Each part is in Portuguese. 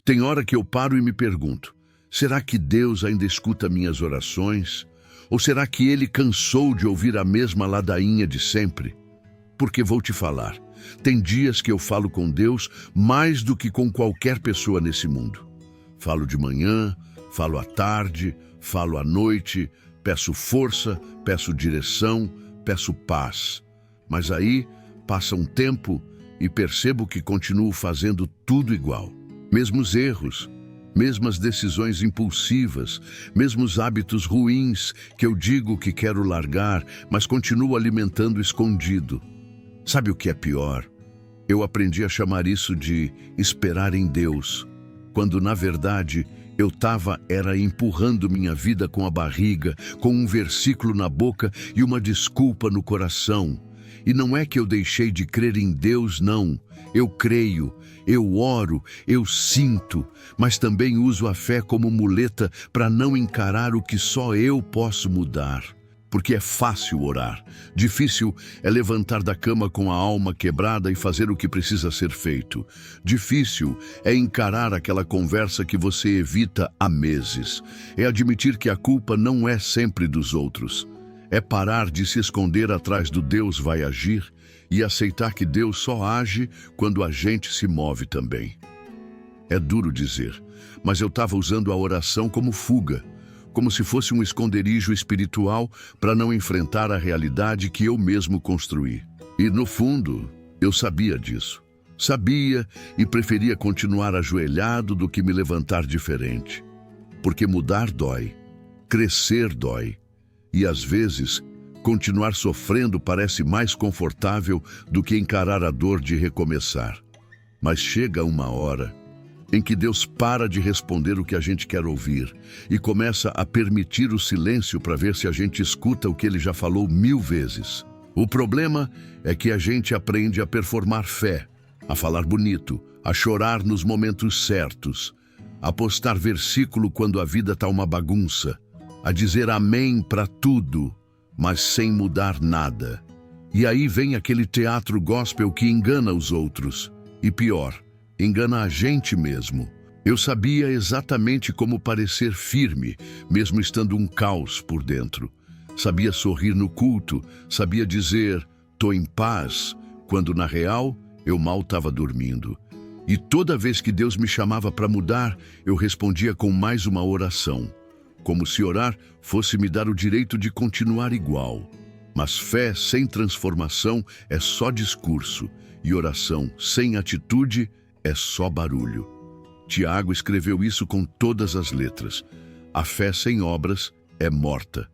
Tem hora que eu paro e me pergunto, será que Deus ainda escuta minhas orações? Ou será que Ele cansou de ouvir a mesma ladainha de sempre? Porque vou te falar, tem dias que eu falo com Deus mais do que com qualquer pessoa nesse mundo. Falo de manhã, falo à tarde, falo à noite, peço força, peço direção, peço paz. Mas aí passa um tempo e percebo que continuo fazendo tudo igual. Mesmos erros, mesmas decisões impulsivas, mesmos hábitos ruins que eu digo que quero largar, mas continuo alimentando escondido. Sabe o que é pior? Eu aprendi a chamar isso de esperar em Deus, quando na verdade eu era empurrando minha vida com a barriga, com um versículo na boca e uma desculpa no coração. E não é que eu deixei de crer em Deus, não. Eu creio, eu oro, eu sinto, mas também uso a fé como muleta para não encarar o que só eu posso mudar. Porque é fácil orar, difícil é levantar da cama com a alma quebrada e fazer o que precisa ser feito. Difícil é encarar aquela conversa que você evita há meses. É admitir que a culpa não é sempre dos outros. É parar de se esconder atrás do Deus vai agir e aceitar que Deus só age quando a gente se move também. É duro dizer, mas eu estava usando a oração como fuga, como se fosse um esconderijo espiritual para não enfrentar a realidade que eu mesmo construí. E no fundo, eu sabia disso. Sabia e preferia continuar ajoelhado do que me levantar diferente. Porque mudar dói, crescer dói. E às vezes, continuar sofrendo parece mais confortável do que encarar a dor de recomeçar. Mas chega uma hora em que Deus para de responder o que a gente quer ouvir e começa a permitir o silêncio para ver se a gente escuta o que Ele já falou 1000 vezes. O problema é que a gente aprende a performar fé, a falar bonito, a chorar nos momentos certos, a postar versículo quando a vida está uma bagunça, a dizer amém para tudo, mas sem mudar nada. E aí vem aquele teatro gospel que engana os outros. E pior, engana a gente mesmo. Eu sabia exatamente como parecer firme, mesmo estando um caos por dentro. Sabia sorrir no culto, sabia dizer, tô em paz, quando na real eu mal estava dormindo. E toda vez que Deus me chamava para mudar, eu respondia com mais uma oração, como se orar fosse me dar o direito de continuar igual. Mas fé sem transformação é só discurso, e oração sem atitude é só barulho. Tiago escreveu isso com todas as letras. A fé sem obras é morta.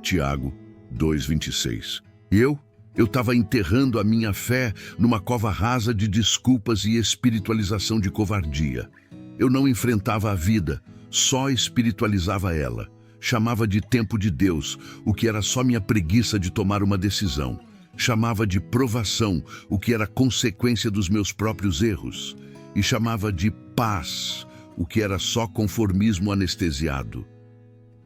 Tiago 2,26. E eu estava enterrando a minha fé numa cova rasa de desculpas e espiritualização de covardia. Eu não enfrentava a vida, só espiritualizava ela. Chamava de tempo de Deus, o que era só minha preguiça de tomar uma decisão. Chamava de provação, o que era consequência dos meus próprios erros. E chamava de paz, o que era só conformismo anestesiado.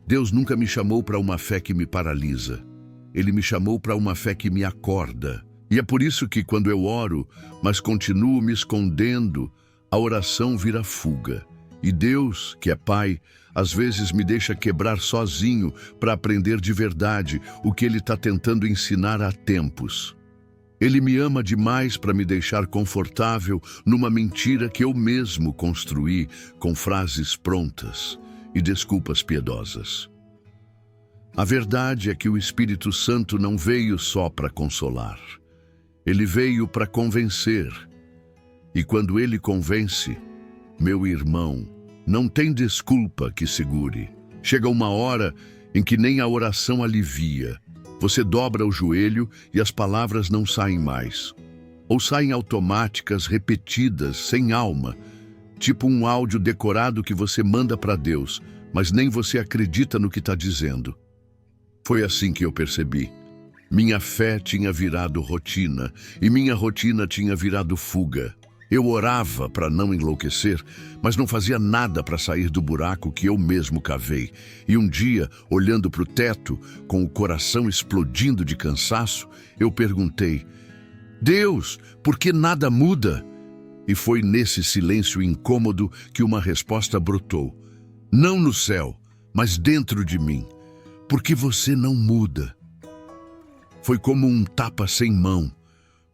Deus nunca me chamou para uma fé que me paralisa. Ele me chamou para uma fé que me acorda. E é por isso que quando eu oro, mas continuo me escondendo, a oração vira fuga. E Deus, que é Pai, às vezes me deixa quebrar sozinho para aprender de verdade o que Ele está tentando ensinar há tempos. Ele me ama demais para me deixar confortável numa mentira que eu mesmo construí com frases prontas e desculpas piedosas. A verdade é que o Espírito Santo não veio só para consolar. Ele veio para convencer. E quando Ele convence, meu irmão, não tem desculpa que segure. Chega uma hora em que nem a oração alivia. Você dobra o joelho e as palavras não saem mais. Ou saem automáticas, repetidas, sem alma. Tipo um áudio decorado que você manda para Deus, mas nem você acredita no que está dizendo. Foi assim que eu percebi. Minha fé tinha virado rotina e minha rotina tinha virado fuga. Eu orava para não enlouquecer, mas não fazia nada para sair do buraco que eu mesmo cavei. E um dia, olhando para o teto, com o coração explodindo de cansaço, eu perguntei, Deus, por que nada muda? E foi nesse silêncio incômodo que uma resposta brotou. Não no céu, mas dentro de mim. Porque você não muda. Foi como um tapa sem mão,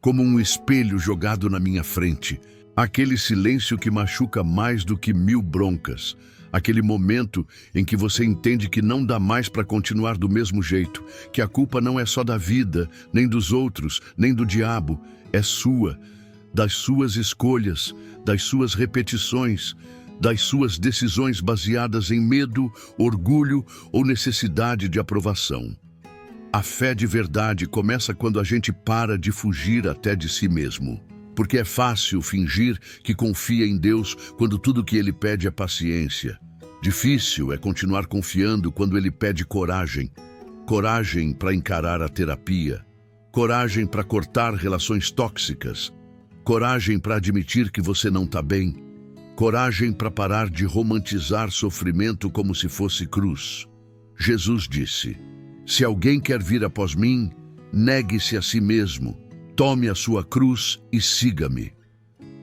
como um espelho jogado na minha frente. Aquele silêncio que machuca mais do que 1000 broncas. Aquele momento em que você entende que não dá mais para continuar do mesmo jeito, que a culpa não é só da vida, nem dos outros, nem do diabo, é sua, das suas escolhas, das suas repetições, das suas decisões baseadas em medo, orgulho ou necessidade de aprovação. A fé de verdade começa quando a gente para de fugir até de si mesmo. Porque é fácil fingir que confia em Deus quando tudo que Ele pede é paciência. Difícil é continuar confiando quando Ele pede coragem. Coragem para encarar a terapia. Coragem para cortar relações tóxicas. Coragem para admitir que você não está bem. Coragem para parar de romantizar sofrimento como se fosse cruz. Jesus disse: se alguém quer vir após mim, negue-se a si mesmo. Tome a sua cruz e siga-me.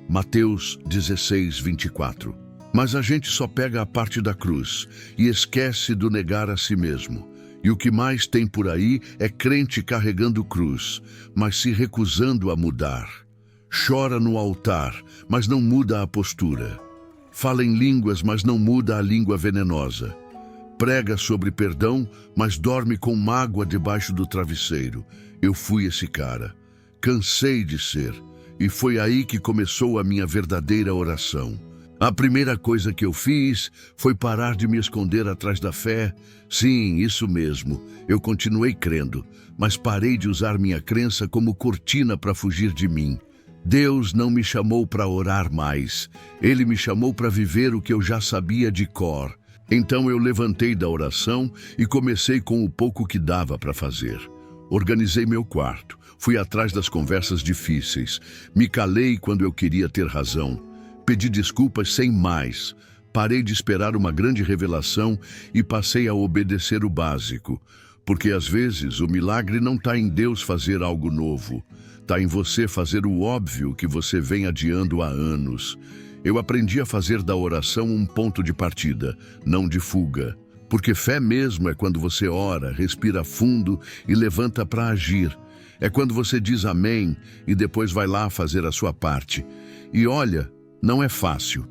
Mateus 16, 24. Mas a gente só pega a parte da cruz e esquece do negar a si mesmo. E o que mais tem por aí é crente carregando cruz, mas se recusando a mudar. Chora no altar, mas não muda a postura. Fala em línguas, mas não muda a língua venenosa. Prega sobre perdão, mas dorme com mágoa debaixo do travesseiro. Eu fui esse cara. Cansei de ser, e foi aí que começou a minha verdadeira oração. A primeira coisa que eu fiz foi parar de me esconder atrás da fé. Sim, isso mesmo, eu continuei crendo, mas parei de usar minha crença como cortina para fugir de mim. Deus não me chamou para orar mais, Ele me chamou para viver o que eu já sabia de cor. Então eu levantei da oração e comecei com o pouco que dava para fazer. Organizei meu quarto. Fui atrás das conversas difíceis. Me calei quando eu queria ter razão. Pedi desculpas sem mais. Parei de esperar uma grande revelação e passei a obedecer o básico. Porque às vezes o milagre não está em Deus fazer algo novo. Está em você fazer o óbvio que você vem adiando há anos. Eu aprendi a fazer da oração um ponto de partida, não de fuga. Porque fé mesmo é quando você ora, respira fundo e levanta para agir. É quando você diz amém e depois vai lá fazer a sua parte. E olha, não é fácil.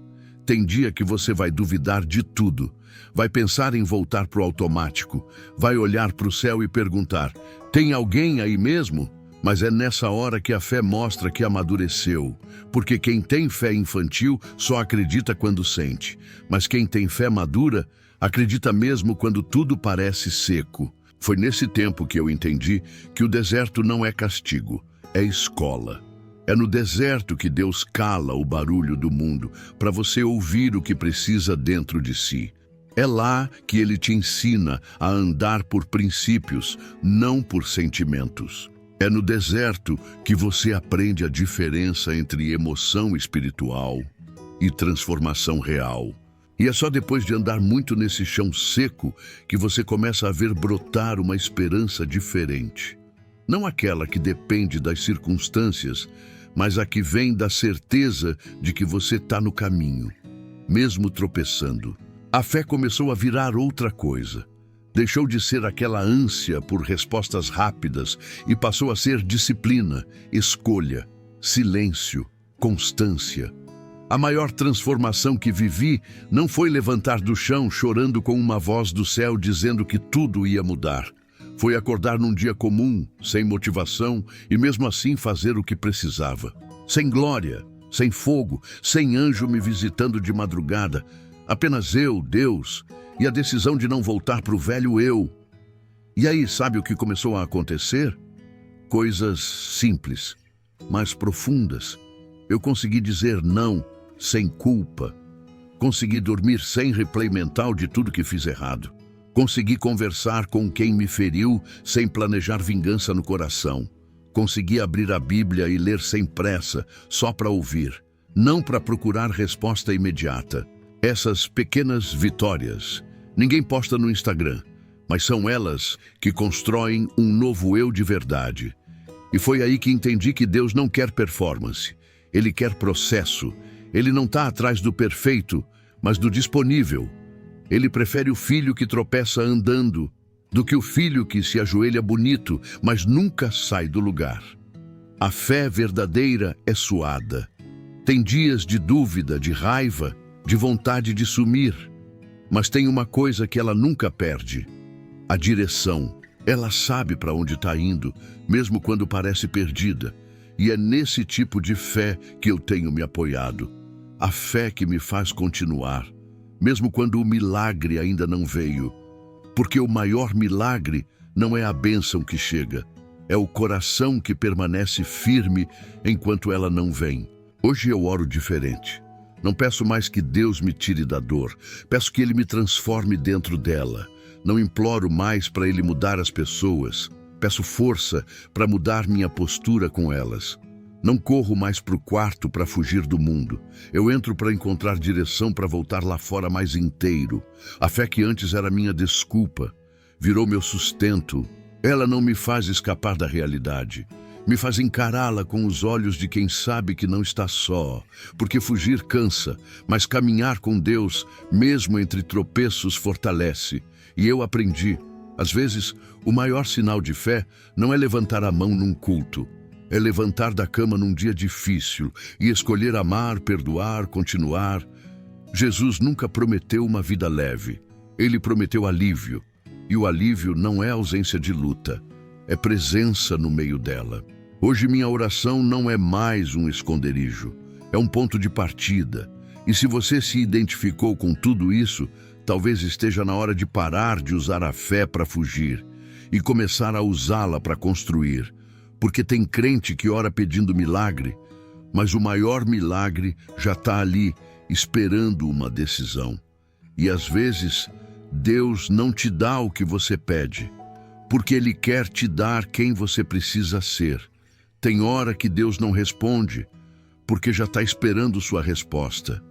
Tem dia que você vai duvidar de tudo. Vai pensar em voltar para o automático. Vai olhar para o céu e perguntar: tem alguém aí mesmo? Mas é nessa hora que a fé mostra que amadureceu. Porque quem tem fé infantil só acredita quando sente. Mas quem tem fé madura acredita mesmo quando tudo parece seco. Foi nesse tempo que eu entendi que o deserto não é castigo, é escola. É no deserto que Deus cala o barulho do mundo para você ouvir o que precisa dentro de si. É lá que Ele te ensina a andar por princípios, não por sentimentos. É no deserto que você aprende a diferença entre emoção espiritual e transformação real. E é só depois de andar muito nesse chão seco que você começa a ver brotar uma esperança diferente. Não aquela que depende das circunstâncias, mas a que vem da certeza de que você está no caminho, mesmo tropeçando. A fé começou a virar outra coisa. Deixou de ser aquela ânsia por respostas rápidas e passou a ser disciplina, escolha, silêncio, constância. A maior transformação que vivi não foi levantar do chão chorando com uma voz do céu dizendo que tudo ia mudar. Foi acordar num dia comum, sem motivação e mesmo assim fazer o que precisava. Sem glória, sem fogo, sem anjo me visitando de madrugada. Apenas eu, Deus, e a decisão de não voltar para o velho eu. E aí, sabe o que começou a acontecer? Coisas simples, mas profundas. Eu consegui dizer não, sem culpa. Consegui dormir sem replay mental de tudo que fiz errado. Consegui conversar com quem me feriu sem planejar vingança no coração. Consegui abrir a Bíblia e ler sem pressa, só para ouvir, não para procurar resposta imediata. Essas pequenas vitórias, ninguém posta no Instagram, mas são elas que constroem um novo eu de verdade. E foi aí que entendi que Deus não quer performance. Ele quer processo. Ele não está atrás do perfeito, mas do disponível. Ele prefere o filho que tropeça andando do que o filho que se ajoelha bonito, mas nunca sai do lugar. A fé verdadeira é suada. Tem dias de dúvida, de raiva, de vontade de sumir. Mas tem uma coisa que ela nunca perde: a direção. Ela sabe para onde está indo, mesmo quando parece perdida. E é nesse tipo de fé que eu tenho me apoiado. A fé que me faz continuar, mesmo quando o milagre ainda não veio. Porque o maior milagre não é a bênção que chega, é o coração que permanece firme enquanto ela não vem. Hoje eu oro diferente. Não peço mais que Deus me tire da dor, peço que Ele me transforme dentro dela. Não imploro mais para Ele mudar as pessoas, peço força para mudar minha postura com elas. Não corro mais para o quarto para fugir do mundo. Eu entro para encontrar direção para voltar lá fora mais inteiro. A fé que antes era minha desculpa, virou meu sustento. Ela não me faz escapar da realidade. Me faz encará-la com os olhos de quem sabe que não está só. Porque fugir cansa, mas caminhar com Deus, mesmo entre tropeços, fortalece. E eu aprendi, às vezes, o maior sinal de fé não é levantar a mão num culto. É levantar da cama num dia difícil e escolher amar, perdoar, continuar. Jesus nunca prometeu uma vida leve. Ele prometeu alívio. E o alívio não é ausência de luta, é presença no meio dela. Hoje minha oração não é mais um esconderijo, é um ponto de partida. E se você se identificou com tudo isso, talvez esteja na hora de parar de usar a fé para fugir e começar a usá-la para construir. Porque tem crente que ora pedindo milagre, mas o maior milagre já está ali, esperando uma decisão. E às vezes, Deus não te dá o que você pede, porque Ele quer te dar quem você precisa ser. Tem hora que Deus não responde, porque já está esperando sua resposta.